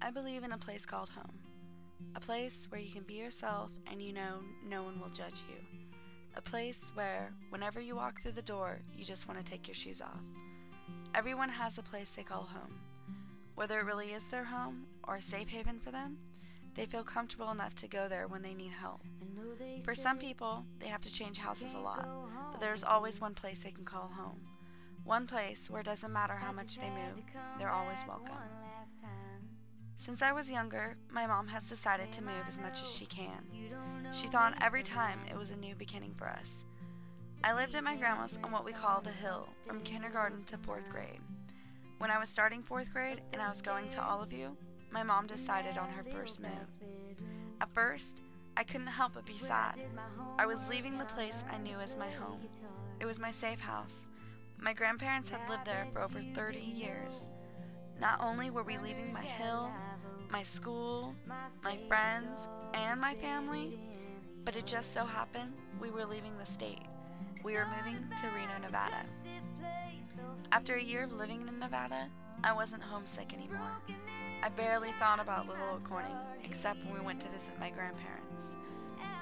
I believe in a place called home. A place where you can be yourself and you know no one will judge you. A place where, whenever you walk through the door, you just want to take your shoes off. Everyone has a place they call home. Whether it really is their home or a safe haven for them, they feel comfortable enough to go there when they need help. For some people, they have to change houses a lot, but there's always one place they can call home. One place where it doesn't matter how much they move, they're always welcome. Since I was younger, my mom has decided to move as much as she can. She thought every time it was a new beginning for us. I lived at my grandma's on what we call the Hill, from kindergarten to 4th grade. When I was starting 4th grade and I was going to All of You, my mom decided on her first move. At first, I couldn't help but be sad. I was leaving the place I knew as my home. It was my safe house. My grandparents had lived there for over 30 years. Not only were we leaving my hill, my school, my friends, and my family, but it just so happened we were leaving the state. We were moving to Reno, Nevada. After a year of living in Nevada, I wasn't homesick anymore. I barely thought about Little Oak Corning, except when we went to visit my grandparents.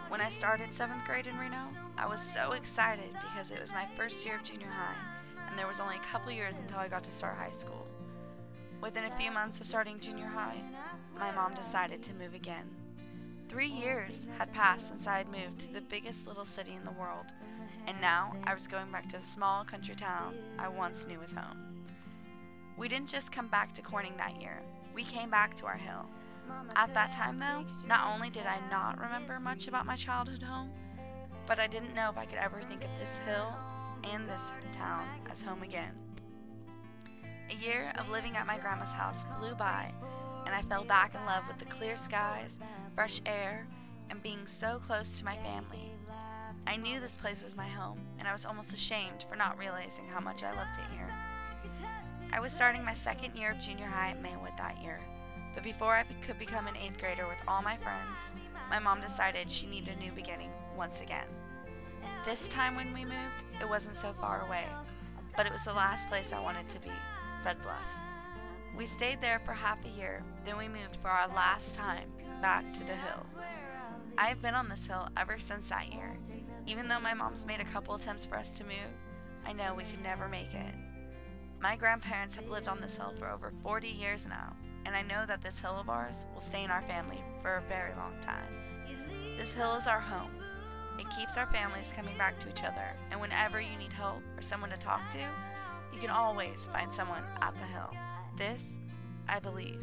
When I started 7th grade in Reno, I was so excited because it was my first year of junior high, and there was only a couple years until I got to start high school. Within a few months of starting junior high, my mom decided to move again. 3 years had passed since I had moved to the biggest little city in the world, and now I was going back to the small country town I once knew as home. We didn't just come back to Corning that year, we came back to our hill. At that time though, not only did I not remember much about my childhood home, but I didn't know if I could ever think of this hill and this town as home again. A year of living at my grandma's house flew by, and I fell back in love with the clear skies, fresh air, and being so close to my family. I knew this place was my home, and I was almost ashamed for not realizing how much I loved it here. I was starting my 2nd year of junior high at Maywood that year, but before I could become an 8th grader with all my friends, my mom decided she needed a new beginning once again. This time when we moved, it wasn't so far away, but it was the last place I wanted to be, Red Bluff. We stayed there for half a year, then we moved for our last time back to the hill. I have been on this hill ever since that year. Even though my mom's made a couple attempts for us to move, I know we could never make it. My grandparents have lived on this hill for over 40 years now, and I know that this hill of ours will stay in our family for a very long time. This hill is our home. It keeps our families coming back to each other, and whenever you need help or someone to talk to, you can always find someone at the hill. This, I believe,